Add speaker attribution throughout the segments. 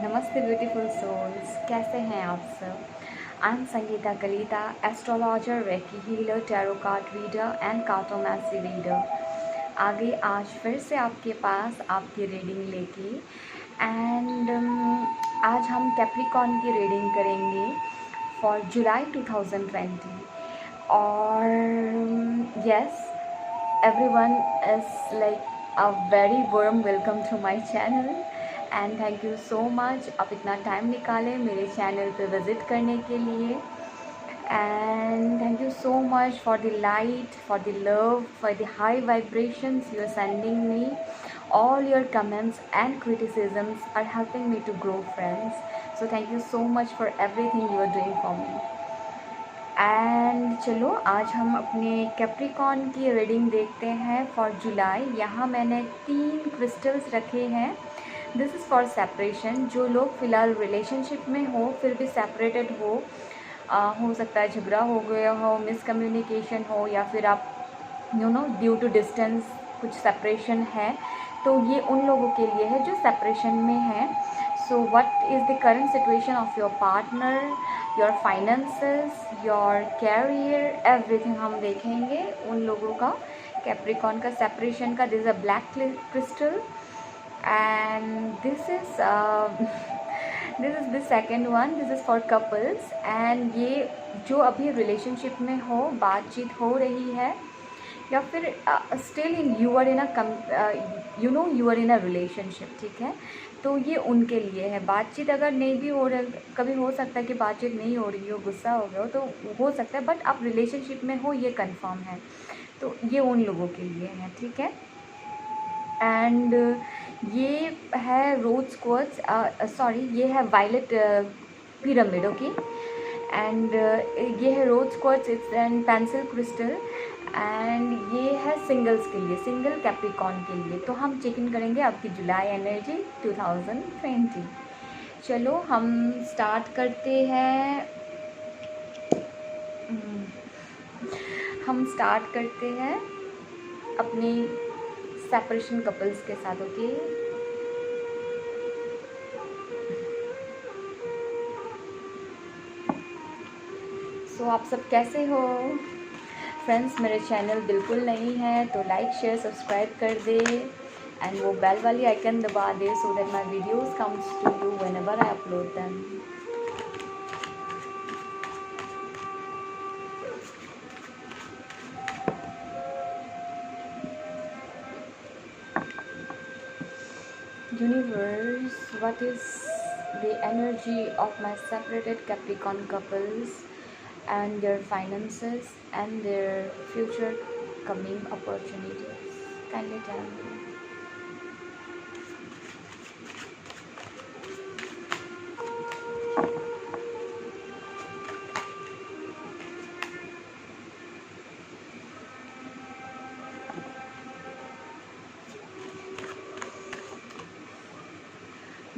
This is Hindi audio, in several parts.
Speaker 1: नमस्ते ब्यूटीफुल सोल्स, कैसे हैं आप सब। I am Sangeeta Kalita, astrologer, reiki healer, tarot card reader and cartomancy reader. आगे आज फिर से आपके पास आपकी रीडिंग लेके एंड आज हम कैप्रिकॉर्न की रीडिंग करेंगे फॉर जुलाई 2020। और yes, everyone is like a very warm welcome to my channel and thank you so much आप इतना टाइम निकाले मेरे चैनल पे विज़िट करने के लिए। and thank you so much for the light, for the love, for the high vibrations you are sending me. All your comments and criticisms are helping me to grow, friends, so thank you so much for everything you are doing for me. And चलो आज हम अपने कैप्रिकॉर्न की रीडिंग देखते हैं फॉर जुलाई। यहाँ मैंने 3 क्रिस्टल्स रखे हैं। This is for separation. जो लोग फ़िलहाल रिलेशनशिप में हो फिर भी सेपरेटेड हो सकता है झगड़ा हो गया हो, मिसकम्युनिकेशन हो, या फिर आप ड्यू टू डिस्टेंस कुछ सेपरेशन है, तो ये उन लोगों के लिए है जो सेपरेशन में है। So what is the current situation of your partner, your finances, your career, everything हम देखेंगे उन लोगों का कैप्रिकॉर्न का सेपरेशन का। This is a black crystal and this is the second one. This is for couples and ये जो अभी रिलेशनशिप में हो, बातचीत हो रही है, या फिर still in you are in a relationship, ठीक है, तो ये उनके लिए है। बातचीत अगर नहीं भी हो रहा, कभी हो सकता है कि बातचीत नहीं हो रही हो, गुस्सा हो गया हो, तो हो सकता है, बट आप रिलेशनशिप में हो ये कंफर्म है, तो ये उन लोगों के लिए है, ठीक है। एंड ये है रोज क्वार्ट्ज, सॉरी ये है वायलेट पिरामिड, ओके। एंड ये है rose quartz, it's and pencil crystal and ये है सिंगल्स के लिए, सिंगल कैप्रिकॉर्न के लिए। तो हम चेक इन करेंगे आपकी जुलाई एनर्जी 2020। चलो हम स्टार्ट करते हैं। हम स्टार्ट करते हैं अपनी सेपरेशन कपल्स के साथ, ओके। सो आप सब कैसे हो फ्रेंड्स। मेरे चैनल बिल्कुल नहीं है तो लाइक शेयर सब्सक्राइब कर दे एंड वो बेल वाली आइकन दबा दे so that my videos comes to you whenever I upload them. Universe, what is the energy of my separated Capricorn couples and their finances and their future coming opportunities? Kindly tell me.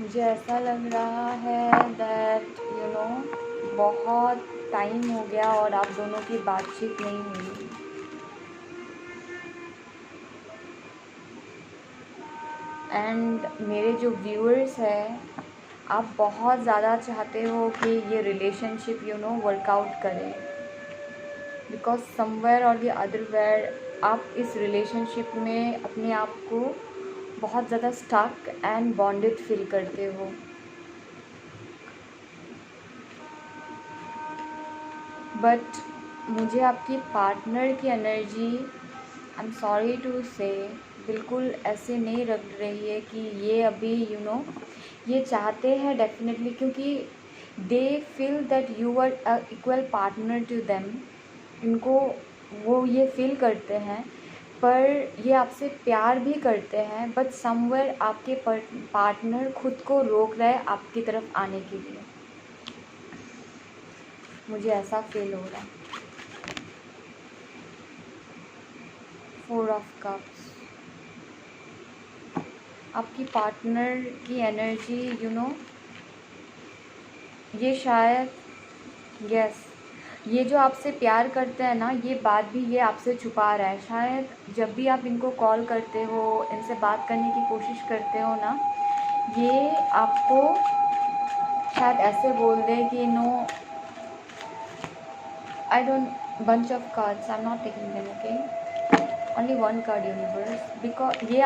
Speaker 1: मुझे ऐसा लग रहा है दैट बहुत टाइम हो गया और आप दोनों की बातचीत नहीं हुई। एंड मेरे जो व्यूअर्स हैं, आप बहुत ज़्यादा चाहते हो कि ये रिलेशनशिप वर्कआउट करे, बिकॉज समवेयर और द अदरवेयर आप इस रिलेशनशिप में अपने आप को बहुत ज़्यादा स्टक एंड बॉन्डेड फील करते हो। बट मुझे आपकी पार्टनर की energy, I am sorry to say, बिल्कुल ऐसे नहीं लग रही है कि ये अभी ये चाहते हैं डेफिनेटली, क्योंकि they feel that you are a equal partner to them. इनको वो ये फील करते हैं, पर ये आपसे प्यार भी करते हैं, बट समवेयर आपके पार्टनर खुद को रोक रहा है आपकी तरफ आने के लिए। मुझे ऐसा फील हो रहा है। 4 ऑफ कप्स, आपकी पार्टनर की एनर्जी ये शायद यस, ये जो आपसे प्यार करते हैं ना, ये बात भी ये आपसे छुपा रहा है। शायद जब भी आप इनको कॉल करते हो, इनसे बात करने की कोशिश करते हो ना, ये आपको शायद ऐसे बोल दे कि no, I don't, bunch of cards, I am not taking them, okay, only one card universe, because ये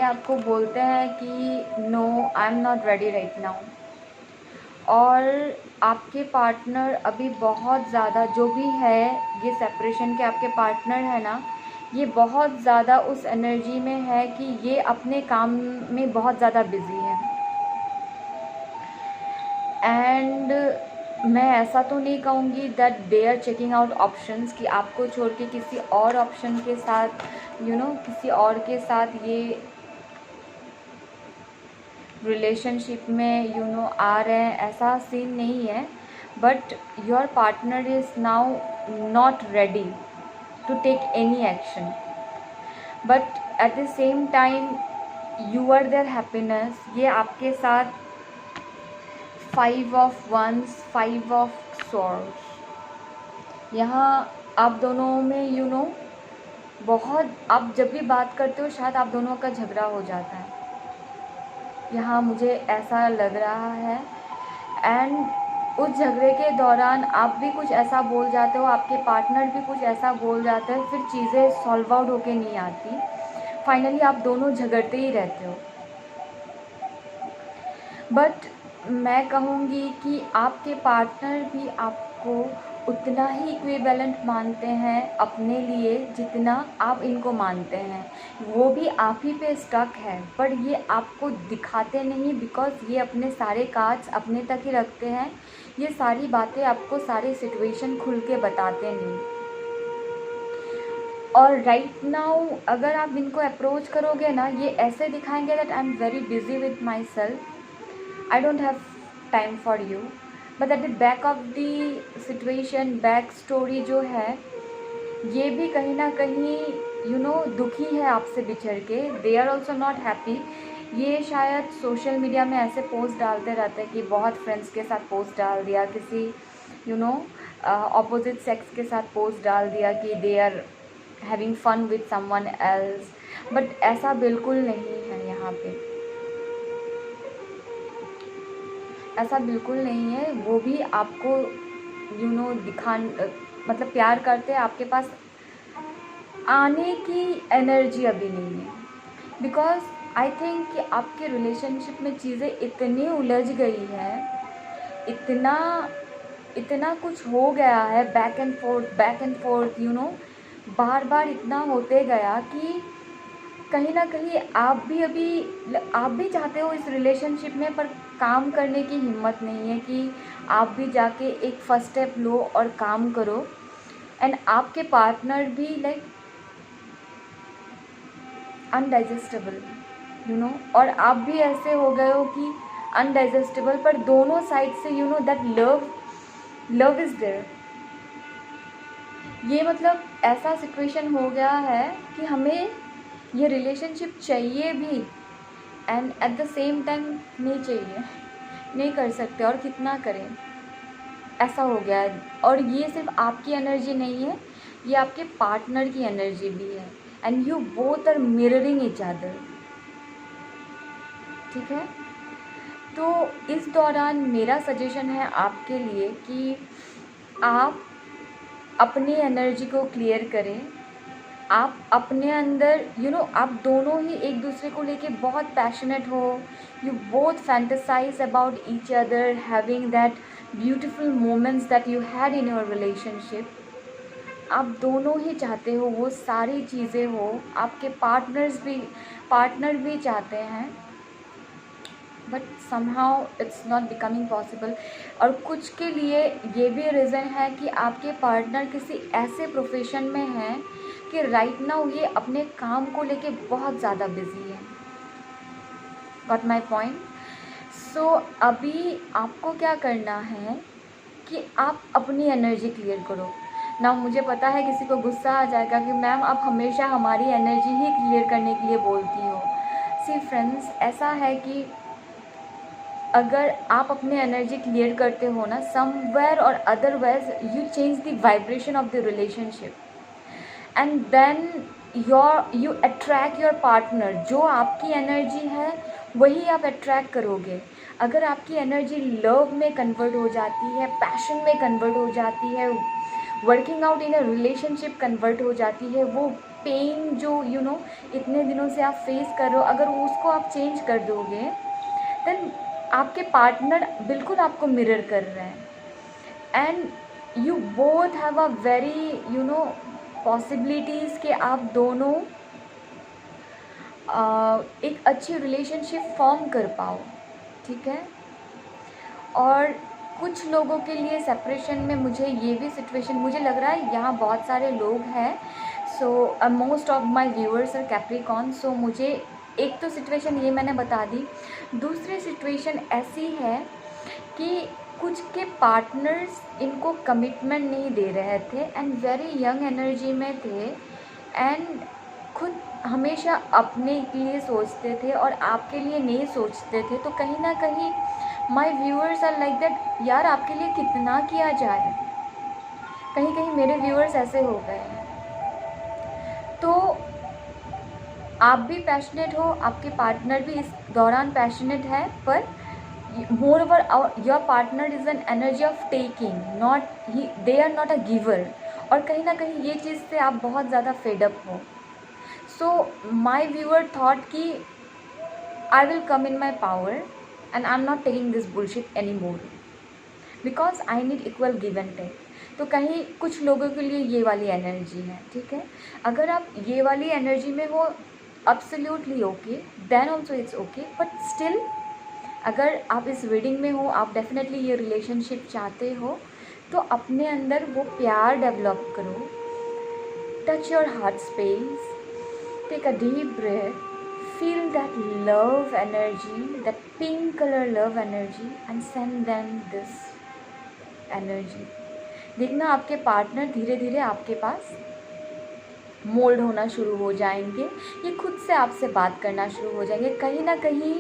Speaker 1: आपको बोलते हैं कि no, I am not ready right now. और आपके पार्टनर अभी बहुत ज़्यादा, जो भी है ये सेपरेशन के आपके पार्टनर है ना, ये बहुत ज़्यादा उस एनर्जी में है कि ये अपने काम में बहुत ज़्यादा बिज़ी है। एंड मैं ऐसा तो नहीं कहूँगी that they are checking out options, कि आपको छोड़ के किसी और ऑप्शन के साथ किसी और के साथ ये रिलेशनशिप में आ रहे हैं, ऐसा सीन नहीं है। But your partner is now not ready to take any action, but at the same time you are there happiness. ये आपके साथ 5 ऑफ वंस, 5 ऑफ सॉर्ड्स, यहाँ आप दोनों में बहुत, आप जब भी बात करते हो शायद आप दोनों का झगड़ा हो जाता है, यहाँ मुझे ऐसा लग रहा है। एंड उस झगड़े के दौरान आप भी कुछ ऐसा बोल जाते हो, आपके पार्टनर भी कुछ ऐसा बोल जाते हैं, फिर चीज़ें सॉल्व आउट होके नहीं आती, फाइनली आप दोनों झगड़ते ही रहते हो। बट मैं कहूँगी कि आपके पार्टनर भी आपको उतना ही इक्विवेलेंट मानते हैं अपने लिए जितना आप इनको मानते हैं। वो भी आप ही पे स्टक है, पर ये आपको दिखाते नहीं, बिकॉज़ ये अपने सारे कार्ड्स अपने तक ही रखते हैं। ये सारी बातें आपको, सारी सिचुएशन खुल के बताते नहीं। और राइट नाउ अगर आप इनको अप्रोच करोगे ना, ये ऐसे दिखाएंगे that I am very busy with my self, I don't have time for you, but at the back of the situation, back story जो है, ये भी कहीं ना कहीं दुखी है आपसे बिछड़ के। they are also not happy। ये शायद सोशल मीडिया में ऐसे पोस्ट डालते रहते हैं कि बहुत फ्रेंड्स के साथ पोस्ट डाल दिया, किसी ऑपोजिट सेक्स के साथ पोस्ट डाल दिया कि they are having fun with someone else, but ऐसा बिल्कुल नहीं है। यहाँ पे ऐसा बिल्कुल नहीं है। वो भी आपको मतलब प्यार करते हैं, आपके पास आने की एनर्जी अभी नहीं है, बिकॉज आई थिंक कि आपके रिलेशनशिप में चीज़ें इतनी उलझ गई है, इतना कुछ हो गया है, बैक एंड फोर्थ बार बार इतना होते गया कि कहीं ना कहीं आप भी चाहते हो इस रिलेशनशिप में, पर काम करने की हिम्मत नहीं है कि आप भी जाके एक फर्स्ट स्टेप लो और काम करो। एंड आपके पार्टनर भी लाइक अनडाइजेस्टेबल और आप भी ऐसे हो गए हो कि अनडाइजेस्टेबल, पर दोनों side say that love is there. ये मतलब ऐसा सिचुएशन हो गया है कि हमें ये रिलेशनशिप चाहिए भी and eight the same time नहीं चाहिए, नहीं कर सकते, और कितना करें, ऐसा हो गया है। और ये सिर्फ आपकी एनर्जी नहीं है, ये आपके पार्टनर की एनर्जी भी है, and you both are mirroring each other. ठीक है, तो इस दौरान मेरा सजेशन है आपके लिए कि आप अपनी एनर्जी को क्लियर करें। आप अपने अंदर आप दोनों ही एक दूसरे को लेके बहुत पैशनेट हो, you both fantasise about each other, having that beautiful moments that you had in your relationship. आप दोनों ही चाहते हो वो सारी चीज़ें हो, आपके पार्टनर भी चाहते हैं, but somehow it's not becoming possible. और कुछ के लिए ये भी रीज़न है कि आपके पार्टनर किसी ऐसे प्रोफेशन में हैं कि राइट नाउ ये अपने काम को लेके बहुत ज़्यादा बिजी है। Got my point? सो अभी आपको क्या करना है कि आप अपनी एनर्जी क्लियर करो ना। मुझे पता है किसी को गुस्सा आ जाएगा कि मैम आप हमेशा हमारी एनर्जी ही क्लियर करने के लिए बोलती हो। सी फ्रेंड्स, ऐसा है कि अगर आप अपनी एनर्जी क्लियर करते हो ना, समवेयर और otherwise you change the vibration of the relationship, and then you attract your partner. जो आपकी एनर्जी है वही आप अट्रैक्ट करोगे। अगर आपकी एनर्जी लव में कन्वर्ट हो जाती है, पैशन में कन्वर्ट हो जाती है, working out in a relationship convert हो जाती है, वो पेन जो इतने दिनों से आप फेस कर रहे हो, अगर उसको आप चेंज कर दोगे, देन आपके पार्टनर बिल्कुल आपको मिरर कर रहे हैं। And you both have a very possibilities कि आप दोनों एक अच्छी रिलेशनशिप फॉर्म कर पाओ, ठीक है। और कुछ लोगों के लिए सेपरेशन में मुझे ये भी सिचुएशन मुझे लग रहा है यहाँ बहुत सारे लोग हैं, so most of my viewers are Capricorn. So मुझे एक तो सिचुएशन ये मैंने बता दी, दूसरी सिचुएशन ऐसी है कि कुछ के पार्टनर्स इनको कमिटमेंट नहीं दे रहे थे एंड वेरी यंग एनर्जी में थे एंड खुद हमेशा अपने के लिए सोचते थे और आपके लिए नहीं सोचते थे। तो कहीं ना कहीं my viewers are like that, यार आपके लिए कितना किया जाए। कहीं कहीं मेरे व्यूअर्स ऐसे हो गए हैं। तो आप भी पैशनेट हो, आपके पार्टनर भी इस दौरान पैशनेट है, पर moreover your partner is an energy of taking, not they are not a giver। और कहीं ना कहीं ये चीज़ से आप बहुत ज़्यादा फेडअप हो। सो माई व्यूअर थॉट कि I will come in my power and I am not taking this bullshit any more because I need equal give and take. तो कहीं कुछ लोगों के लिए ये वाली एनर्जी है, ठीक है। अगर आप ये वाली एनर्जी में हो, absolutely okay, then also it's okay, but still अगर आप इस रीडिंग में हो, आप डेफिनेटली ये रिलेशनशिप चाहते हो, तो अपने अंदर वो प्यार डेवलप करो। Touch your heart space, take a deep breath, feel that love energy, that pink color love energy and send them this energy। देखना आपके पार्टनर धीरे धीरे आपके पास मोल्ड होना शुरू हो जाएंगे, ये खुद से आपसे बात करना शुरू हो जाएंगे। कहीं ना कहीं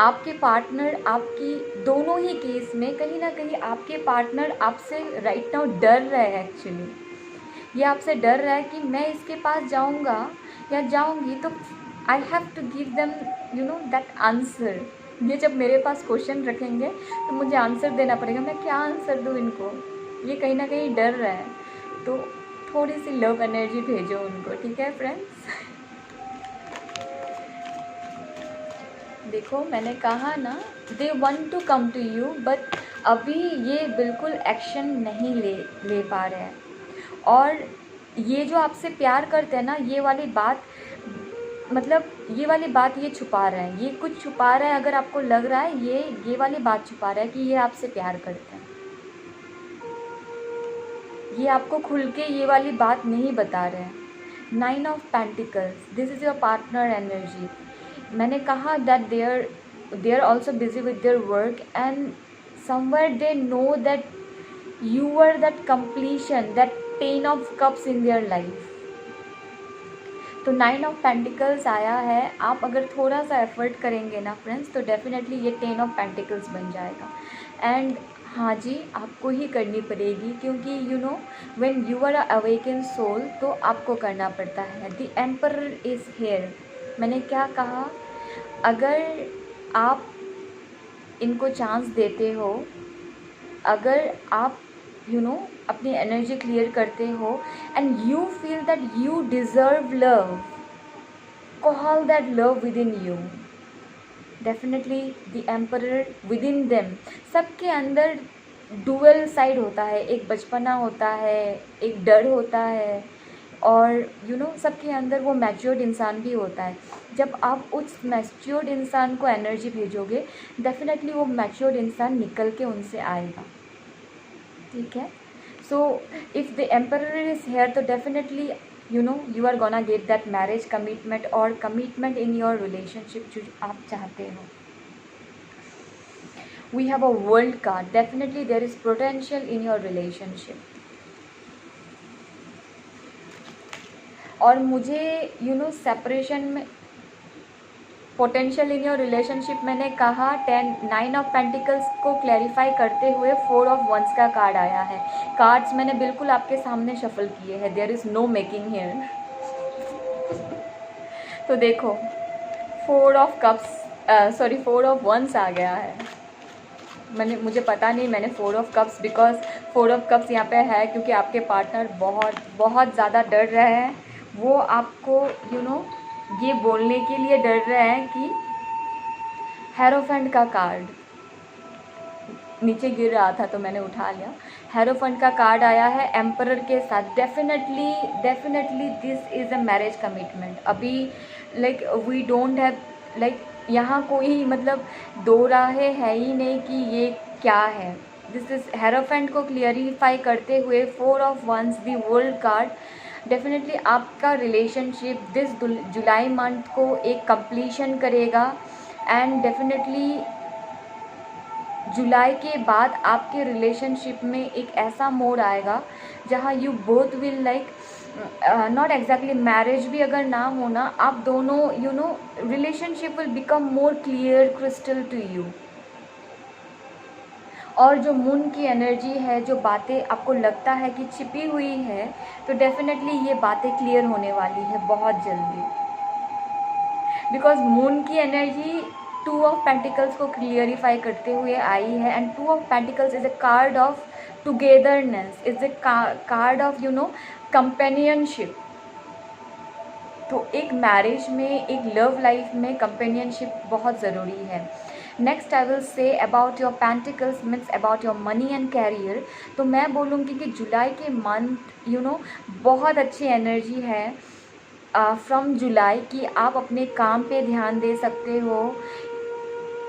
Speaker 1: आपके पार्टनर, आपकी दोनों ही केस में कहीं ना कहीं आपके पार्टनर आपसे राइट नाउ डर रहे हैं। एक्चुअली ये आपसे डर रहा है कि मैं इसके पास जाऊंगा या जाऊंगी तो I have to give them that answer. ये जब मेरे पास क्वेश्चन रखेंगे तो मुझे आंसर देना पड़ेगा, मैं क्या आंसर दूँ इनको, ये कहीं ना कहीं डर रहा है। तो थोड़ी सी लव एनर्जी भेजो उनको, ठीक है फ्रेंड्स। देखो मैंने कहा ना, they want to come to you, but अभी ये बिल्कुल एक्शन नहीं ले पा रहे हैं। और ये जो आपसे प्यार करते हैं ना, ये वाली बात मतलब ये वाली बात ये छुपा रहे हैं, ये कुछ छुपा रहा है। अगर आपको लग रहा है ये वाली बात छुपा रहा है कि ये आपसे प्यार करते हैं, ये आपको खुल के ये वाली बात नहीं बता रहे हैं। 9 of pentacles, this is your partner energy. मैंने कहा that they are also busy with their work and somewhere they know that you are that completion, that 10 of cups in their life. तो 9 ऑफ पेंटिकल्स आया है। आप अगर थोड़ा सा एफर्ट करेंगे ना फ्रेंड्स, तो डेफिनेटली ये 10 ऑफ पेंटिकल्स बन जाएगा। एंड हाँ जी, आपको ही करनी पड़ेगी, क्योंकि when you are a awaken soul तो आपको करना पड़ता है। The emperor is here. मैंने क्या कहा, अगर आप इनको चांस देते हो, अगर आप अपनी एनर्जी क्लियर करते हो and you feel that you deserve love, call that love with in you. Definitely the emperor with in them. सबके अंदर डुअल साइड होता है, एक बचपना होता है, एक डर होता है, और सबके अंदर वो मैच्योर्ड इंसान भी होता है। जब आप उस मैच्योर्ड इंसान को एनर्जी भेजोगे, डेफिनेटली वो मैच्योर्ड इंसान निकल के उनसे आएगा, ठीक है। So if the emperor is hair, तो definitely you are gonna get that marriage commitment और commitment in your relationship जो आप चाहते हो। We have a world card, definitely there is potential in your relationship। और मुझे सेपरेशन में पोटेंशियल इन योर रिलेशनशिप मैंने कहा 9 ऑफ पेंटिकल्स को क्लैरिफाई करते हुए 4 ऑफ वंस का कार्ड आया है। कार्ड्स मैंने बिल्कुल आपके सामने शफल किए हैं, there is no making here. तो देखो 4 of cups, sorry 4 of wands आ गया है। मुझे पता नहीं, मैंने 4 of cups, because 4 of cups यहाँ पे है क्योंकि आपके पार्टनर बहुत बहुत ज़्यादा डर रहे हैं। वो आपको ये बोलने के लिए डर रहे हैं कि हेरोफेंट का कार्ड नीचे गिर रहा था तो मैंने उठा लिया। हेरोफेंट का कार्ड आया है एम्परर के साथ। Definitely this is a marriage commitment. अभी like we don't have like यहाँ कोई मतलब दो राहें है ही नहीं कि ये क्या है। दिस इज हेरोफेंट को क्लियरिफाई करते हुए 4 of wands the world card. Definitely आपका रिलेशनशिप दिस जुलाई मंथ को एक कंप्लीशन करेगा एंड डेफिनेटली जुलाई के बाद आपके रिलेशनशिप में एक ऐसा मोड़ आएगा जहाँ you both will like not exactly marriage भी अगर ना होना, आप दोनों relationship will become more clear crystal to you. और जो मून की एनर्जी है, जो बातें आपको लगता है कि छिपी हुई है, तो डेफिनेटली ये बातें क्लियर होने वाली है बहुत जल्दी। बिकॉज मून की एनर्जी 2 ऑफ पेंटिकल्स को क्लियरिफाई करते हुए आई है and 2 of pentacles is a card of togetherness, is a card of companionship. तो एक मैरिज में, एक लव लाइफ में कंपेनियनशिप बहुत ज़रूरी है। Next I will say about your pentacles means about your money and career. तो मैं बोलूँगी कि जुलाई के मंथ बहुत अच्छी एनर्जी है फ्रॉम जुलाई कि आप अपने काम पे ध्यान दे सकते हो।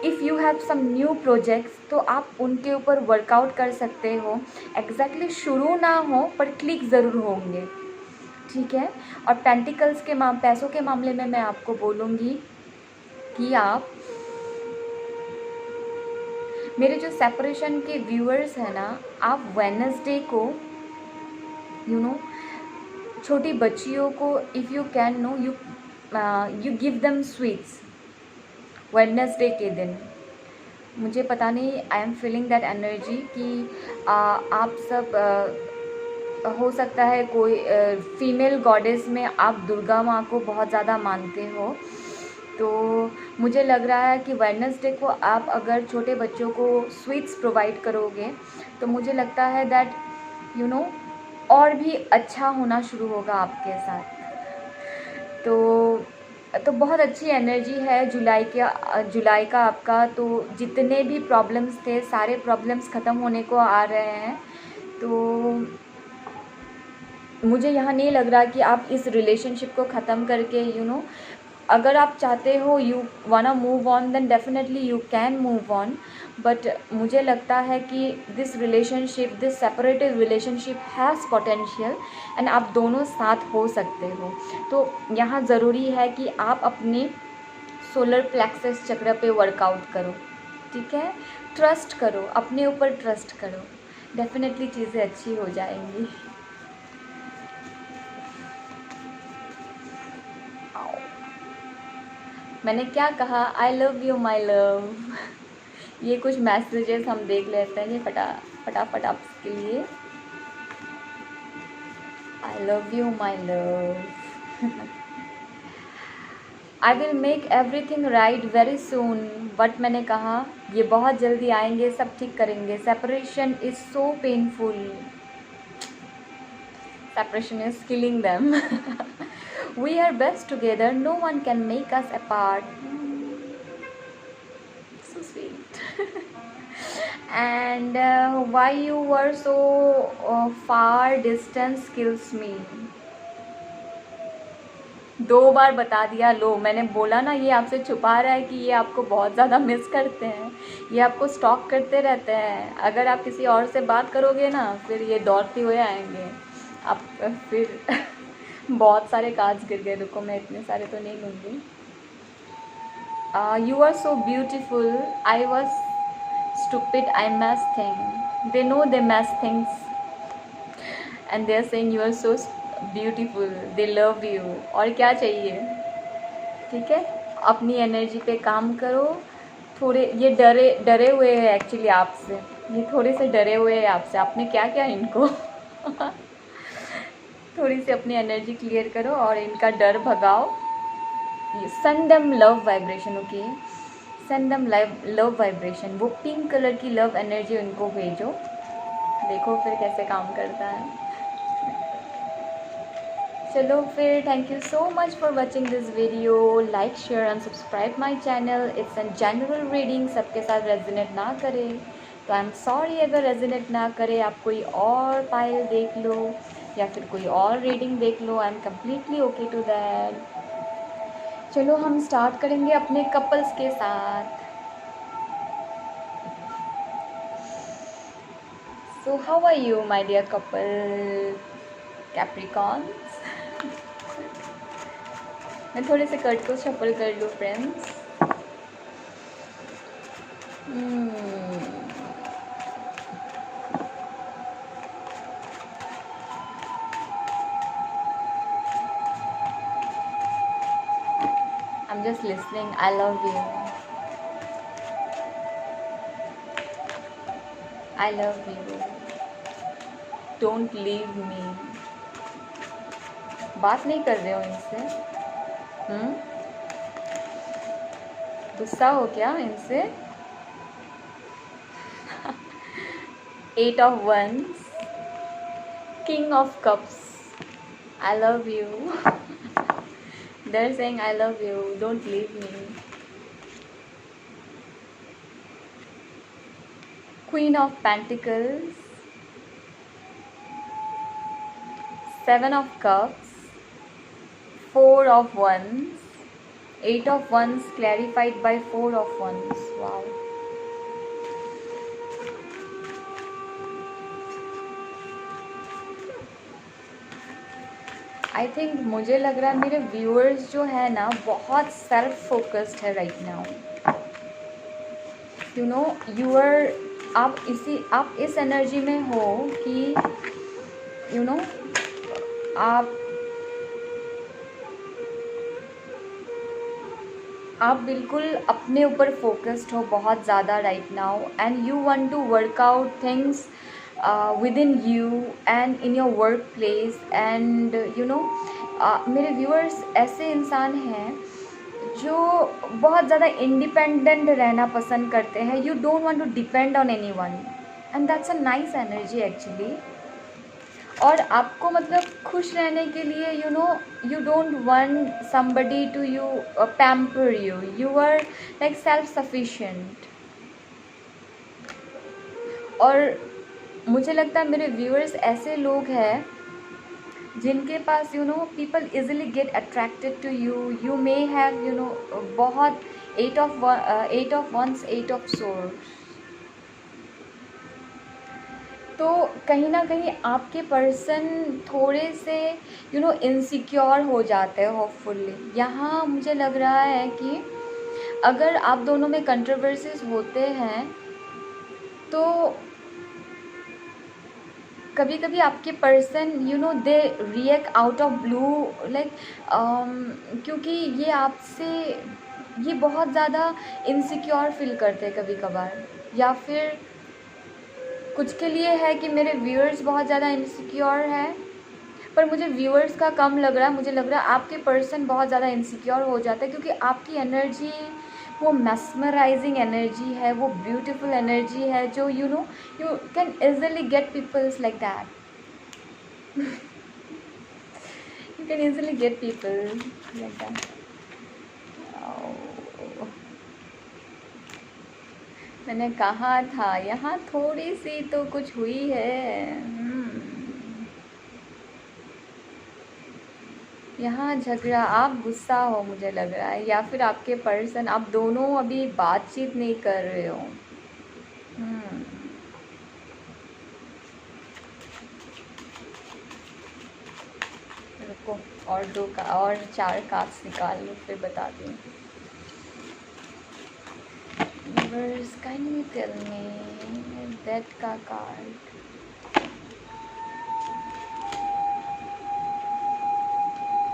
Speaker 1: If you have some new projects तो आप उनके ऊपर वर्कआउट कर सकते हो। एग्जैक्टली शुरू ना हो पर क्लिक ज़रूर होंगे, ठीक है। और पेंटिकल्स के पैसों के मामले में मैं आपको बोलूँगी कि आप, मेरे जो सेपरेशन के व्यूअर्स हैं ना, आप वेडनेसडे को छोटी बच्चियों को if you can you give them sweets Wednesday के दिन। मुझे पता नहीं, I am feeling that energy कि आप सब हो सकता है कोई फीमेल गॉडेस में आप दुर्गा माँ को बहुत ज़्यादा मानते हो, तो मुझे लग रहा है कि वेडनेसडे को आप अगर छोटे बच्चों को स्वीट्स प्रोवाइड करोगे तो मुझे लगता है दैट और भी अच्छा होना शुरू होगा आपके साथ। तो बहुत अच्छी एनर्जी है जुलाई का आपका। तो जितने भी प्रॉब्लम्स थे सारे प्रॉब्लम्स ख़त्म होने को आ रहे हैं। तो मुझे यहाँ नहीं लग रहा कि आप इस रिलेशनशिप को ख़त्म करके अगर आप चाहते हो you wanna move on then definitely you can move on. But मुझे लगता है कि this separative relationship has potential and आप दोनों साथ हो सकते हो। तो यहाँ ज़रूरी है कि आप अपने सोलर प्लेक्सस चक्र पे वर्कआउट करो, ठीक है। ट्रस्ट करो, अपने ऊपर ट्रस्ट करो, डेफिनेटली चीज़ें अच्छी हो जाएंगी। मैंने क्या कहा? आई लव यू माई लव। ये कुछ मैसेजेस हम देख लेते हैं ये फटाफट आपके लिए। आई love you my love. I will make everything right very soon. But मैंने कहा ये बहुत जल्दी आएंगे, सब ठीक करेंगे। Separation is so painful, separation is killing them. We are best together, no one can make us apart. So sweet. And why you were so far distance kills me. 2 बार बता दिया। लो, मैंने बोला ना, ये आपसे छुपा रहा है कि ये आपको बहुत ज़्यादा मिस करते हैं, ये आपको स्टॉक करते रहते हैं। अगर आप किसी और से बात करोगे ना फिर ये दौड़ते हुए आएंगे आप। फिर बहुत सारे कार्ड्स गिर गए, रुको मैं इतने सारे तो नहीं लूँगी। You are so beautiful, I was stupid, I mess thing. They know they mess things and they are saying you are so beautiful, they love you. और क्या चाहिए, ठीक है। अपनी एनर्जी पे काम करो। थोड़े ये डरे हुए हैं एक्चुअली आपसे, ये थोड़े से डरे हुए हैं आपसे। आपने क्या क्या इनको थोड़ी सी अपनी एनर्जी क्लियर करो और इनका डर भगाओ। Send them love vibration, okay. Send them love vibration, वो पिंक कलर की लव एनर्जी उनको भेजो, देखो फिर कैसे काम करता है। चलो फिर, thank you so much for watching this video, like share and subscribe my channel. It's an general reading, सबके साथ रेजोनेट ना करे तो आई एम सॉरी अगर रेजोनेट ना करे। आप कोई और पाइल देख लो या फिर कोई और रीडिंग देख लो, I am completely okay to that. चलो हम स्टार्ट करेंगे अपने कपल्स के साथ। So how are you my dear couple Capricorns? मैं थोड़े से कर्ट को शफल कर लूँ friends. I'm just listening. I love you. I love you. Don't leave me. बात नहीं कर रहे हो इनसे? गुस्सा हो क्या इनसे? 8 of Wands, King of Cups. I love you. They're saying I love you. Don't leave me. Queen of Pentacles, 7 of Cups, 4 of Wands, 8 of Wands clarified by 4 of Wands. Wow. I think मुझे लग रहा है मेरे व्यूअर्स जो है ना बहुत सेल्फ फोकस्ड है राइट नाउ। यू नो आप इस एनर्जी में हो कि यू नो आप बिल्कुल अपने ऊपर फोकस्ड हो बहुत ज़्यादा right now, and you want to work out things within you and in your workplace, and मेरे व्यूअर्स ऐसे इंसान हैं जो बहुत ज़्यादा इंडिपेंडेंट रहना पसंद करते हैं। You don't want to depend on anyone, and that's a nice energy actually. और आपको मतलब खुश रहने के लिए you don't want somebody to pamper you, you are like self sufficient. और मुझे लगता है मेरे व्यूअर्स ऐसे लोग हैं जिनके पास people easily get attracted to you. You may have बहुत 8 of Wands, 8 of Swords। तो कहीं ना कहीं आपके पर्सन थोड़े से इनसिक्योर हो जाते हैं होपफुली। यहाँ मुझे लग रहा है कि अगर आप दोनों में कंट्रोवर्सीज होते हैं तो कभी कभी आपके person they react out of blue, like क्योंकि ये बहुत ज़्यादा इनसिक्योर फील करते हैं कभी कभार, या फिर कुछ के लिए है कि मेरे व्यूअर्स बहुत ज़्यादा इनसिक्योर है, पर मुझे व्यूअर्स का कम लग रहा है। मुझे लग रहा है आपके पर्सन बहुत ज़्यादा इनसिक्योर हो जाता है, क्योंकि आपकी एनर्जी वो मेस्मराइजिंग एनर्जी है, वो ब्यूटीफुल एनर्जी है जो you can easily get peoples like that. You can easily get people like that. मैंने कहा था यहाँ थोड़ी सी तो कुछ हुई है। यहाँ झगड़ा, आप गुस्सा हो मुझे लग रहा है, या फिर आपके पर्सन, आप दोनों अभी बातचीत नहीं कर रहे हो। रुको और 4 कार्ड्स निकाल लो फिर बताती हूँ। Can you tell me that का card?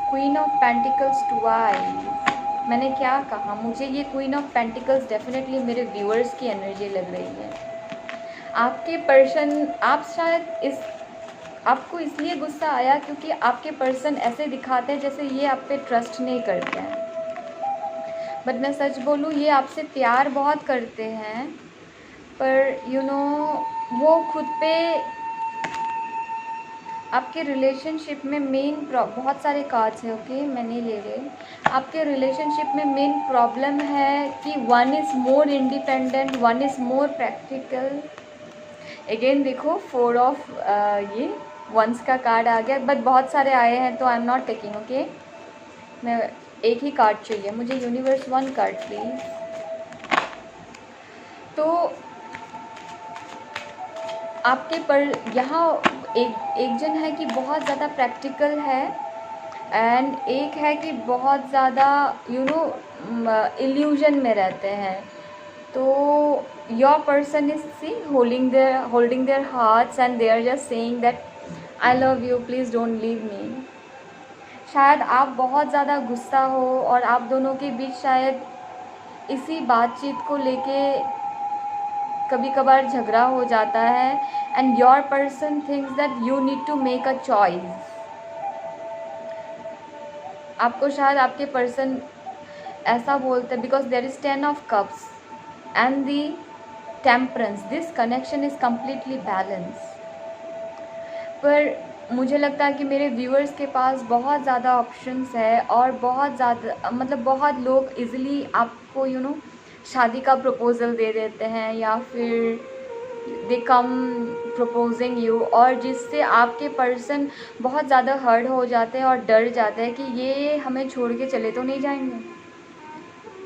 Speaker 1: Queen of pentacles twice. मैंने क्या कहा? मुझे ये क्वीन ऑफ पेंटिकल्स डेफिनेटली मेरे व्यूअर्स की एनर्जी लग रही है। आपके पर्सन, आप शायद आपको इसलिए गुस्सा आया क्योंकि आपके पर्सन ऐसे दिखाते हैं जैसे ये आप पे ट्रस्ट नहीं करते हैं। बट मैं सच बोलूँ, ये आपसे प्यार बहुत करते हैं, पर वो खुद पे आपके रिलेशनशिप में बहुत सारे कार्ड्स हैं, ओके, मैं नहीं ले रही। आपके रिलेशनशिप में मेन प्रॉब्लम है कि one is more independent, one is more practical. Again देखो 4 ऑफ ये वंस का कार्ड आ गया, बट बहुत सारे आए हैं तो आई एम नॉट टेकिंग, ओके। मैं एक ही कार्ड चाहिए मुझे, यूनिवर्स 1 कार्ड प्लीज। तो आपके पर यहाँ एक जन है कि बहुत ज़्यादा प्रैक्टिकल है, एंड एक है कि बहुत ज़्यादा इल्यूजन में रहते हैं। तो your person is see holding their hearts and they are just saying that I love you, please don't leave me. शायद आप बहुत ज़्यादा गुस्सा हो और आप दोनों के बीच शायद इसी बातचीत को लेके कभी कभार झगड़ा हो जाता है, and your person thinks that you need to make a choice. आपको शायद आपके पर्सन ऐसा बोलते हैं, because there is 10 of cups and the temperance, this connection is completely balance. पर मुझे लगता है कि मेरे व्यूअर्स के पास बहुत ज़्यादा ऑप्शंस है, और बहुत ज़्यादा मतलब बहुत लोग इजीली आपको शादी का प्रपोज़ल दे देते हैं, या फिर दे कम प्रपोजिंग यू, और जिससे आपके पर्सन बहुत ज़्यादा हर्ट हो जाते हैं और डर जाते हैं कि ये हमें छोड़ के चले तो नहीं जाएंगे।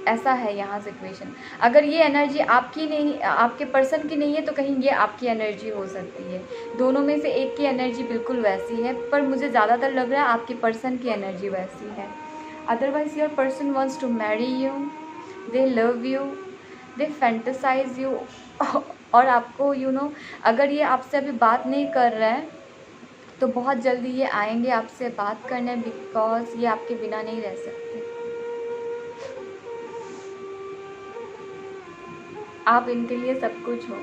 Speaker 1: ऐसा है यहाँ सिचुएशन। अगर ये एनर्जी आपकी नहीं, आपके पर्सन की नहीं है, तो कहीं ये आपकी एनर्जी हो सकती है। दोनों में से एक की एनर्जी बिल्कुल वैसी है, पर मुझे ज़्यादातर लग रहा है आपके पर्सन की एनर्जी वैसी है। Otherwise your person wants to marry you, they love you, they fantasize you और आपको अगर ये आपसे अभी बात नहीं कर रहे हैं तो बहुत जल्दी ये आएंगे आपसे बात करने, बिकॉज ये आपके बिना नहीं रह सकते। आप इनके लिए सब कुछ हो,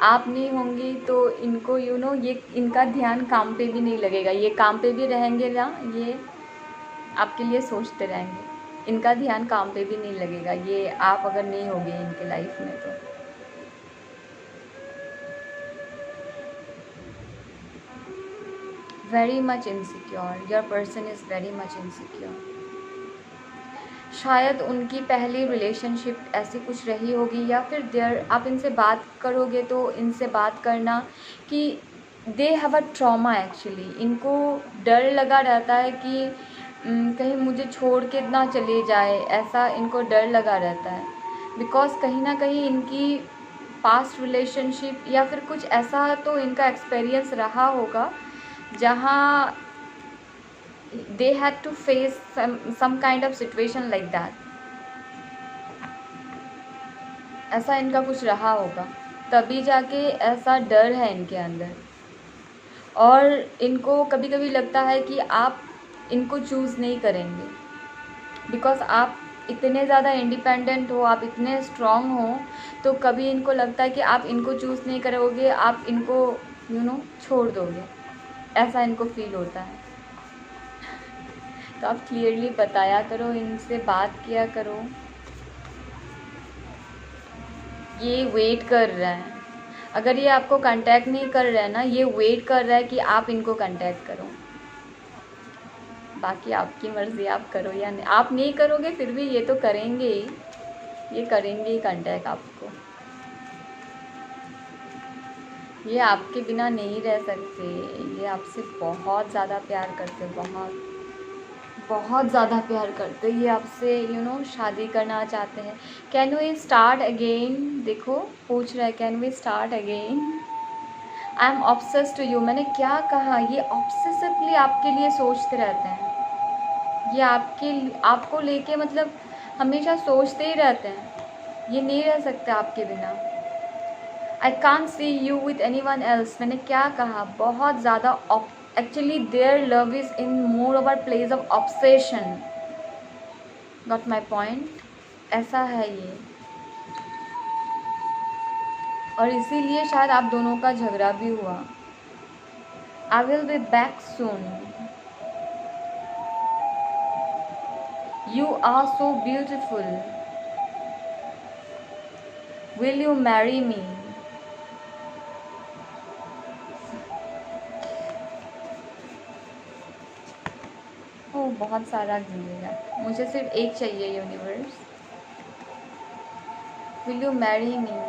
Speaker 1: आप नहीं होंगी तो इनको ये इनका ध्यान काम पे भी नहीं लगेगा, ये काम पे भी रहेंगे ना, ये आपके लिए सोचते रहेंगे, इनका ध्यान काम पे भी नहीं लगेगा, ये आप अगर नहीं होंगे इनके लाइफ में तो। Very much insecure, your person is very much insecure. शायद उनकी पहली रिलेशनशिप ऐसी कुछ रही होगी, या फिर आप इनसे बात करोगे तो इनसे बात करना कि they have a trauma actually. इनको डर लगा रहता है कि कहीं मुझे छोड़ के ना चले जाए, ऐसा इनको डर लगा रहता है, बिकॉज कहीं ना कहीं इनकी पास्ट रिलेशनशिप या फिर कुछ ऐसा तो इनका एक्सपीरियंस रहा होगा जहाँ they had to face some kind of situation like that। ऐसा इनका कुछ रहा होगा, तभी जाके ऐसा डर है इनके अंदर। और इनको कभी कभी लगता है कि आप इनको चूज़ नहीं करेंगे, बिकॉज आप इतने ज़्यादा इंडिपेंडेंट हो, आप इतने स्ट्रांग हो, तो कभी इनको लगता है कि आप इनको चूज़ नहीं करोगे, आप इनको छोड़ दोगे, ऐसा इनको फील होता है। तो आप क्लियरली बताया करो, इनसे बात किया करो। ये वेट कर रहा है, अगर ये आपको कांटेक्ट नहीं कर रहा है ना, ये वेट कर रहा है कि आप इनको कांटेक्ट करो। बाकी आपकी मर्ज़ी, आप करो या नहीं। आप नहीं करोगे फिर भी ये तो करेंगे ही, ये करेंगे ही कांटेक्ट आपको। ये आपके बिना नहीं रह सकते, ये आपसे बहुत ज़्यादा प्यार करते, बहुत ज़्यादा प्यार करते। ये आपसे शादी करना चाहते हैं। कैन वी स्टार्ट अगेन, देखो पूछ रहा है can we start again. I am obsessed to you, मैंने क्या कहा, ये ऑब्सेसिवली आपके लिए सोचते रहते हैं, ये आपको लेके मतलब हमेशा सोचते ही रहते हैं, ये नहीं रह सकते आपके बिना। I can't see you with any one else, मैंने क्या कहा, बहुत ज़्यादा actually their love is in more of a place of obsession, got my point। ऐसा है ये, और इसीलिए शायद आप दोनों का झगड़ा भी हुआ। I will be back soon, You are so beautiful. Will you marry me? ओ बहुत सारा गिरेगा, मुझे सिर्फ एक चाहिए universe. Will you marry me?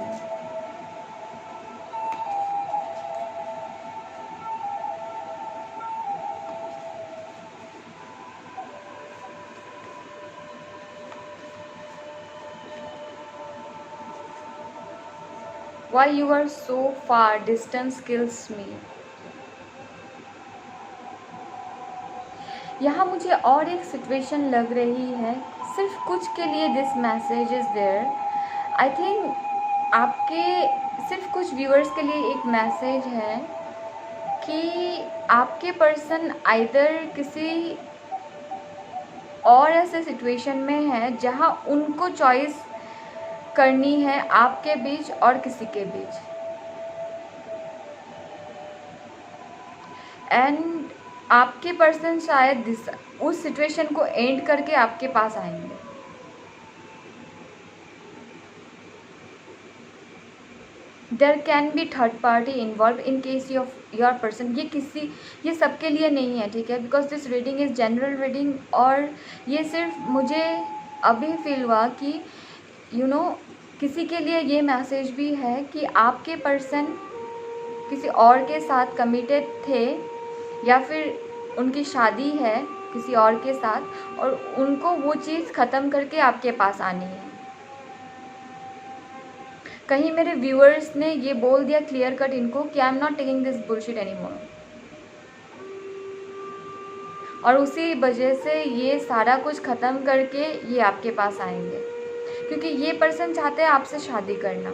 Speaker 1: Why you are so far? Distance kills me. यहाँ मुझे और एक सिचुएशन लग रही है, सिर्फ कुछ के लिए this message is there. I think आपके सिर्फ कुछ व्यूअर्स के लिए एक मैसेज है कि आपके पर्सन आइदर किसी और ऐसे सिचुएशन में है जहाँ उनको चॉइस करनी है आपके बीच और किसी के बीच. एंड आपके पर्सन शायद उस सिचुएशन को एंड करके आपके पास आएंगे. There can be third party involve in case of your person. ये सबके लिए नहीं है, ठीक है, because this reading is general reading. और ये सिर्फ मुझे अभी फील हुआ कि किसी के लिए ये मैसेज भी है कि आपके पर्सन किसी और के साथ कमिटेड थे या फिर उनकी शादी है किसी और के साथ और उनको वो चीज़ ख़त्म करके आपके पास आनी है. कहीं मेरे व्यूअर्स ने ये बोल दिया क्लियर कट इनको कि आई am not taking this bullshit anymore, और उसी वजह से ये सारा कुछ ख़त्म करके ये आपके पास आएंगे, क्योंकि ये पर्सन चाहते हैं आपसे शादी करना.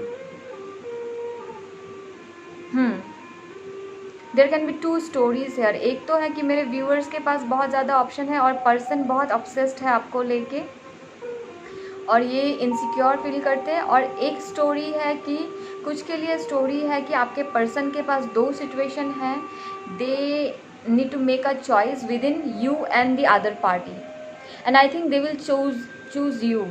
Speaker 1: There can be two stories here. एक तो है कि मेरे व्यूअर्स के पास बहुत ज़्यादा ऑप्शन है और पर्सन बहुत ऑब्सेस्ड है आपको लेके और ये इनसिक्योर फील करते हैं. और एक स्टोरी है कि कुछ के लिए स्टोरी है कि आपके पर्सन के पास दो सिचुएशन है. They need to make a choice within you and the other party, and I think they will choose you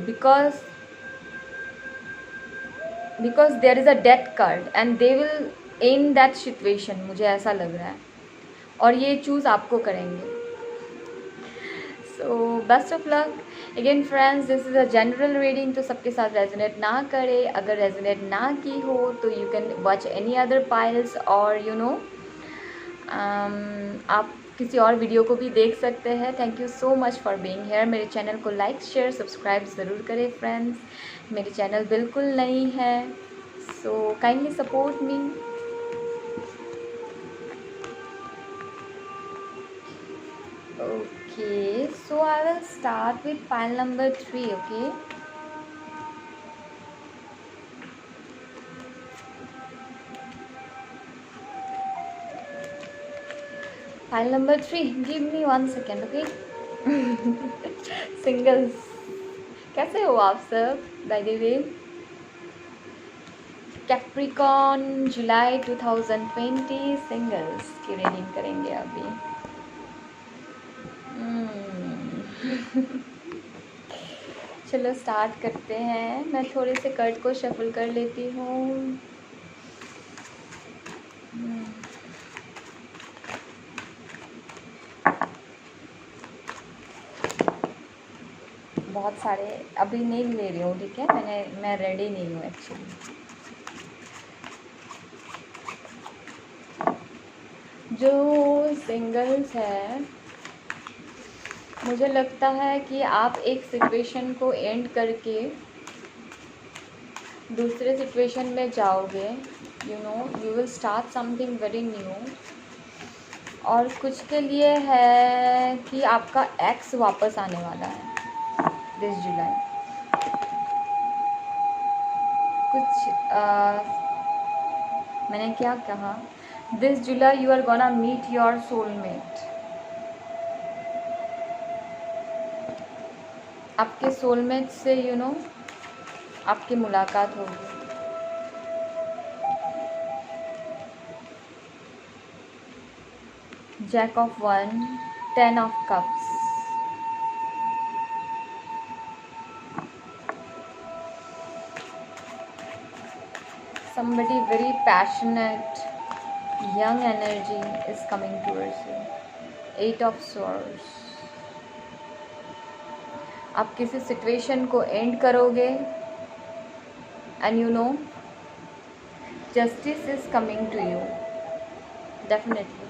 Speaker 1: because there is a death card and they will in that situation. मुझे ऐसा लग रहा है और ये चूज़ आपको करेंगे. So best of luck again friends. This is a general reading, तो सबके साथ रेजोनेट ना करे. अगर रेजोनेट ना की हो तो you can watch any other piles और आप किसी और वीडियो को भी देख सकते हैं. Thank you so much for being here. मेरे चैनल को लाइक शेयर सब्सक्राइब ज़रूर करें फ्रेंड्स. मेरी चैनल बिल्कुल नई है, so kindly support me. Okay, so I will start with pile number 3. Okay, pile number 3, give me 1 second. Okay. Singles, कैसे हो आप सब? By the way, Capricorn July 2020 singles की रीडिंग करेंगे अभी. चलो स्टार्ट करते हैं. मैं थोड़े से कार्ड को शफल कर लेती हूँ. बहुत सारे अभी नहीं ले रही हूँ, ठीक है, मैं रेडी नहीं हूँ एक्चुअली. जो सिंगल्स है, मुझे लगता है कि आप एक सिचुएशन को एंड करके दूसरे सिचुएशन में जाओगे. You will start something very new. और कुछ के लिए है कि आपका एक्स वापस आने वाला है दिस जुलाई. मैंने क्या कहा? This July you are gonna meet your soulmate. आपके सोलमेट से आपकी मुलाकात होगी. Jack of one, 10 of cups. somebody very passionate, young energy is coming towards you. 8 of Swords. आप किसी सिचुएशन को एंड करोगे and you know justice is coming to you definitely,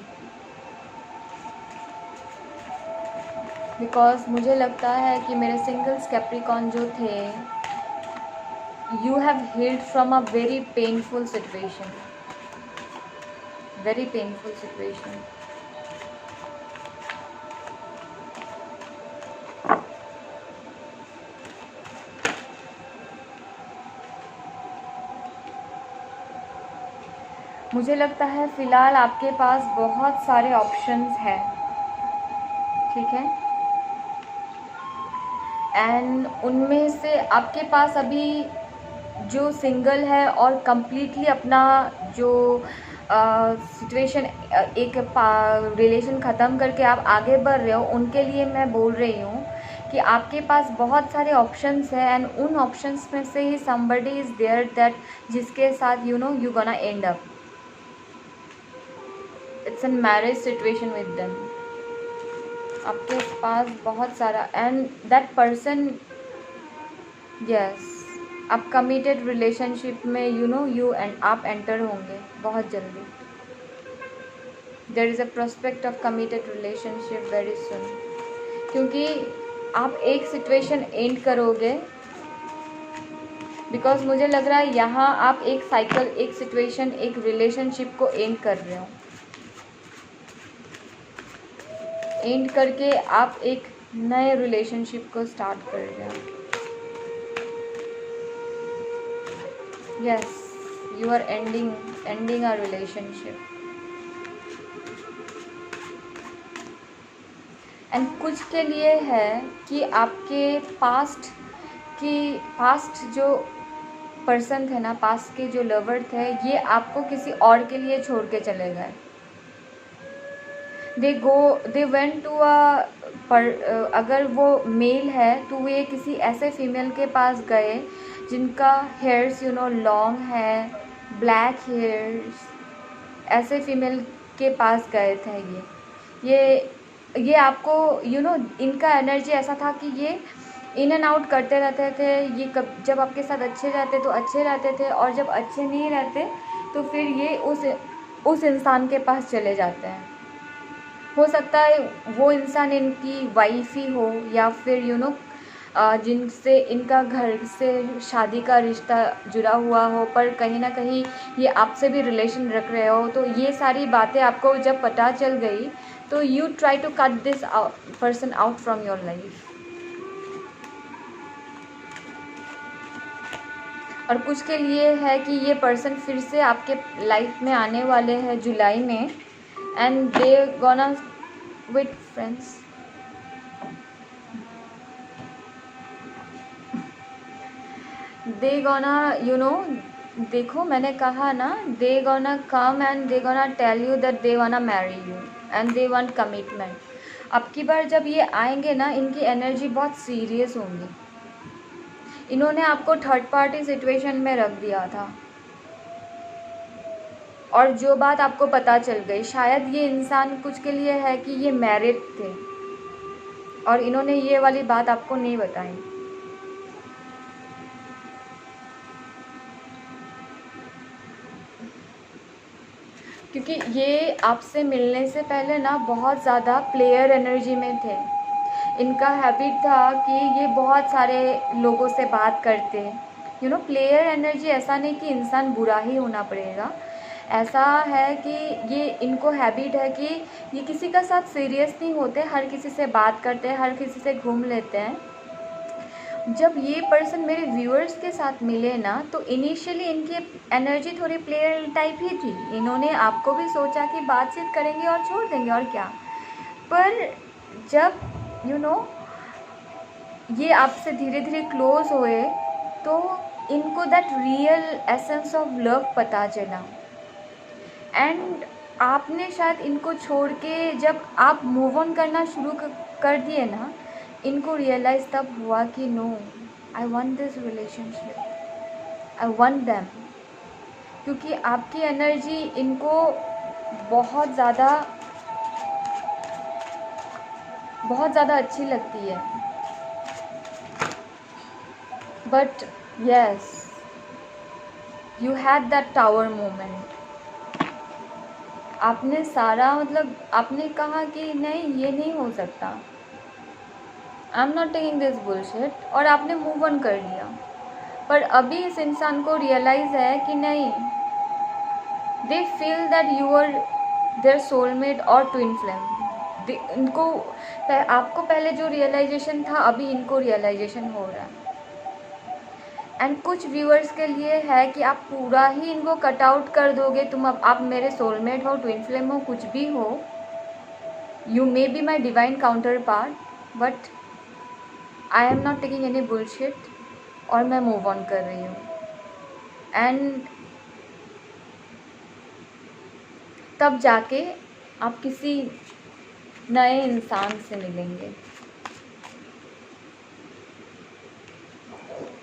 Speaker 1: because मुझे लगता है कि मेरे सिंगल्स कैप्रिकॉन जो थे, you have healed from a very painful situation, very painful situation. मुझे लगता है फ़िलहाल आपके पास बहुत सारे ऑप्शंस हैं, ठीक है, एंड उनमें से आपके पास अभी जो सिंगल है और कम्प्लीटली अपना जो सिचुएशन एक रिलेशन ख़त्म करके आप आगे बढ़ रहे हो, उनके लिए मैं बोल रही हूँ कि आपके पास बहुत सारे ऑप्शंस हैं एंड उन ऑप्शंस में से ही somebody इज़ देयर दैट जिसके साथ you know you gonna end up, it's an marriage situation with them. आपके पास बहुत सारा एंड दैट पर्सन, यस, आप कमिटेड रिलेशनशिप में यू नो यू एंड आप एंटर होंगे बहुत जल्दी. There is a prospect of committed relationship very soon, क्योंकि आप एक सिचुएशन एंड करोगे, बिकॉज मुझे लग रहा है यहाँ आप एक साइकिल, एक सिचुएशन, एक रिलेशनशिप को एंड कर रहे हो. एंड करके आप एक नए रिलेशनशिप को स्टार्ट कर रहे हो. Yes, you are ending a relationship. And कुछ के लिए है कि आपके पास्ट जो पर्सन थे ना, पास्ट के जो लवर थे, ये आपको किसी और के लिए छोड़ के चले गए. दे वेंट टू अगर वो मेल है तो वे किसी ऐसे फीमेल के पास गए जिनका हेयर्स यू नो लॉन्ग है, ब्लैक हेयर्स, ऐसे फीमेल के पास गए थे. ये आपको यू नो इनका एनर्जी ऐसा था कि ये इन एंड आउट करते रहते थे. ये जब आपके साथ अच्छे रहते तो अच्छे रहते थे, और जब अच्छे नहीं रहते तो फिर ये उस इंसान के पास चले जाते हैं. हो सकता है वो इंसान इनकी वाइफ ही हो, या फिर यू नो जिनसे इनका घर से शादी का रिश्ता जुड़ा हुआ हो, पर कहीं ना कहीं ये आपसे भी रिलेशन रख रहे हो. तो ये सारी बातें आपको जब पता चल गई तो you try to cut this person out from your life. और कुछ के लिए है कि ये पर्सन फिर से आपके लाइफ में आने वाले हैं जुलाई में, and they gonna with friends. They gonna you know, देखो मैंने कहा ना, they gonna come and they gonna tell you that they wanna marry you and they want commitment. अब की बार जब ये आएंगे ना, इनकी एनर्जी बहुत सीरियस होंगी. इन्होंने आपको थर्ड पार्टी सिचुएशन में रख दिया था, और जो बात आपको पता चल गई, शायद ये इंसान कुछ के लिए है कि ये मैरिड थे और इन्होंने ये वाली बात आपको नहीं बताई. क्योंकि ये आपसे मिलने से पहले ना बहुत ज़्यादा प्लेयर एनर्जी में थे. इनका हैबिट था कि ये बहुत सारे लोगों से बात करते. यू नो प्लेयर एनर्जी, ऐसा नहीं कि इंसान बुरा ही होना पड़ेगा, ऐसा है कि ये इनको हैबिट है कि ये किसी का साथ सीरियस नहीं होते, हर किसी से बात करते हैं, हर किसी से घूम लेते हैं. जब ये पर्सन मेरे व्यूअर्स के साथ मिले ना, तो इनिशियली इनकी एनर्जी थोड़ी प्लेयर टाइप ही थी. इन्होंने आपको भी सोचा कि बातचीत करेंगे और छोड़ देंगे और क्या, पर जब यू नो ये आपसे धीरे धीरे क्लोज हुए तो इनको that real essence of love पता चला. एंड आपने शायद इनको छोड़ के जब आप मूव ऑन करना शुरू कर दिए ना, इनको रियलाइज़ तब हुआ कि no, I want this relationship, I want them. क्योंकि आपकी एनर्जी इनको बहुत ज़्यादा अच्छी लगती है। But yes, you had that tower moment. आपने सारा मतलब आपने कहा कि नहीं, ये नहीं हो सकता, आई am not taking this bullshit, और आपने मूव ऑन कर लिया। पर अभी इस इंसान को रियलाइज़ है कि नहीं, they feel that you are their soulmate और ट्विन फ्लेम। इनको आपको पहले जो रियलाइजेशन था, अभी इनको रियलाइजेशन हो रहा है। एंड कुछ व्यूअर्स के लिए है कि आप पूरा ही इनको कट आउट कर दोगे, तुम अब आप मेरे सोलमेट हो, ट्विन फ्लेम हो, कुछ भी हो, you may be my divine counter part, but I am not taking any bullshit, और मैं मूव ऑन कर रही हूँ। एंड तब जाके आप किसी नए इंसान से मिलेंगे।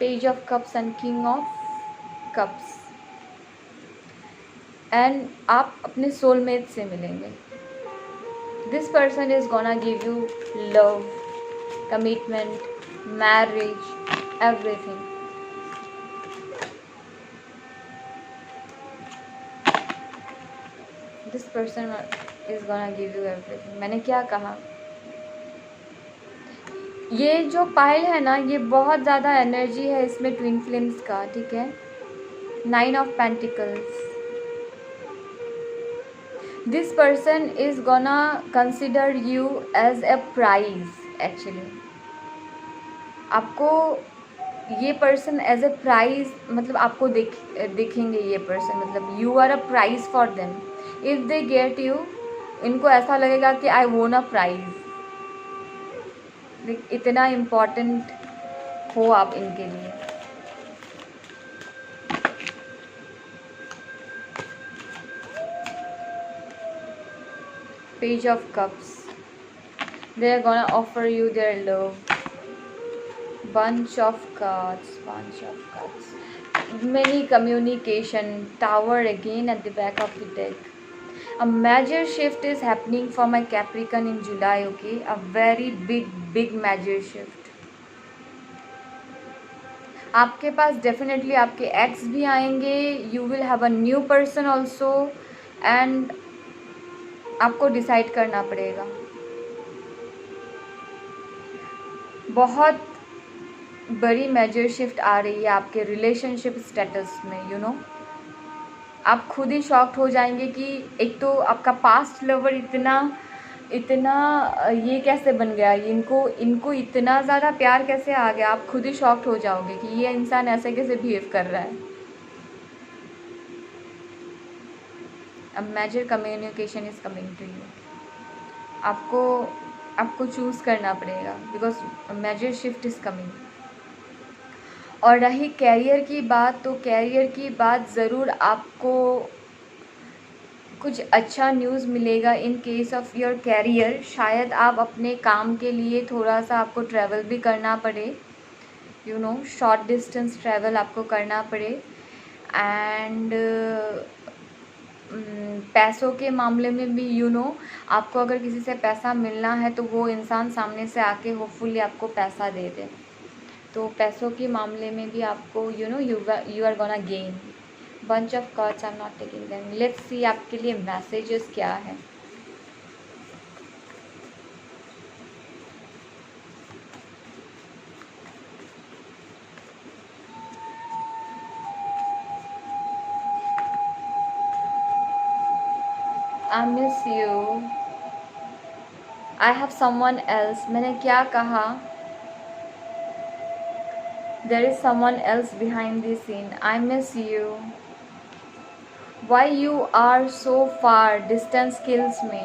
Speaker 1: Page of cups and king of cups, and आप अपने सोलमेट से मिलेंगे। This person is gonna give you love, commitment, marriage, everything. This person is gonna give you everything. मैंने क्या कहा, ये जो पाइल है ना, ये बहुत ज़्यादा एनर्जी है इसमें ट्विन फ्लेम्स का, ठीक है। 9 of pentacles. This person is gonna consider you as a prize. Actually आपको ये पर्सन एज ए प्राइज, मतलब आपको देखेंगे ये पर्सन, मतलब you are a prize for them. If they get you, इनको ऐसा लगेगा कि आई वोन अ प्राइज। इतना इम्पोर्टेंट हो आप इनके लिए। Page of Cups. They are gonna offer you their love. Bunch of cards. Many communication. Tower again at the back of the deck. A major shift is happening for my Capricorn in July, okay? A very big major shift. आपके पास डेफिनेटली आपके एक्स भी आएंगे, you will have a new person also, and आपको डिसाइड करना पड़ेगा। बहुत बड़ी मेजर शिफ्ट आ रही है आपके रिलेशनशिप स्टेटस में, यू नो। आप खुद ही शॉक्ड हो जाएंगे कि एक तो आपका पास्ट लवर इतना ये कैसे बन गया, इनको इतना ज़्यादा प्यार कैसे आ गया। आप खुद ही शॉक्ड हो जाओगे कि ये इंसान ऐसे कैसे बिहेव कर रहा है। अब major communication is coming to you. आपको चूज़ करना पड़ेगा, because major shift is coming. और रही कैरियर की बात, तो कैरियर की बात ज़रूर आपको कुछ अच्छा न्यूज़ मिलेगा in case of your career. शायद आप अपने काम के लिए थोड़ा सा आपको ट्रैवल भी करना पड़े, you know, short distance travel आपको करना पड़े। एंड पैसों के मामले में भी, यू नो, आपको अगर किसी से पैसा मिलना है तो वो इंसान सामने से आके होपफुली आपको पैसा दे दे। तो पैसों के मामले में भी आपको, you know, you are gonna gain. Bunch of cards, I am not taking them. Let's see आपके लिए मैसेजेस क्या है। I miss you, I have someone else. मैंने क्या कहा, there is someone else behind this scene. I miss you, why you are so far, distance kills me.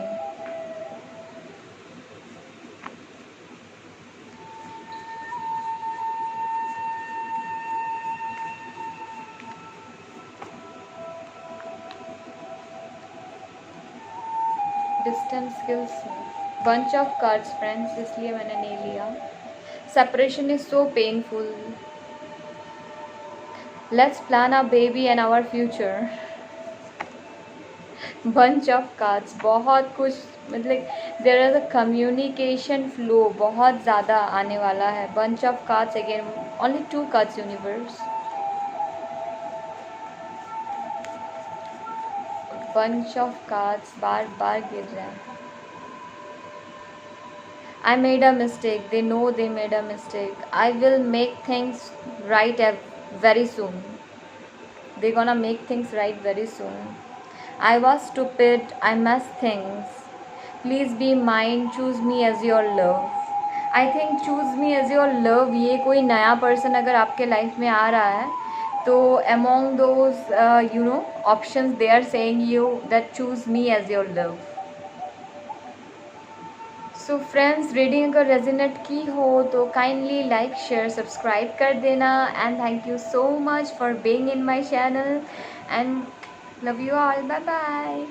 Speaker 1: Distance kills me. Bunch of cards friends, इसलिए मैंने नहीं लिया। Separation is so painful. Let's plan our baby and our future. Bunch of cards, बहुत कुछ, मतलब there is a communication flow बहुत ज़्यादा आने वाला है. Bunch of cards again, only 2 cards universe. Bunch of cards बार बार गिर रहे हैं. I made a mistake. They know they made a mistake. I will make things right very soon. They're gonna make things right very soon. I was stupid. I messed things. Please be mine. Choose me as your love. I think choose me as your love, ये कोई नया पर्सन अगर आपके लाइफ में आ रहा है तो among those options they are saying you that choose me as your love. So friends, reading अगर रेजोनेट की हो तो काइंडली लाइक शेयर सब्सक्राइब कर देना. And thank you so much for being in my channel and love you all. Bye bye.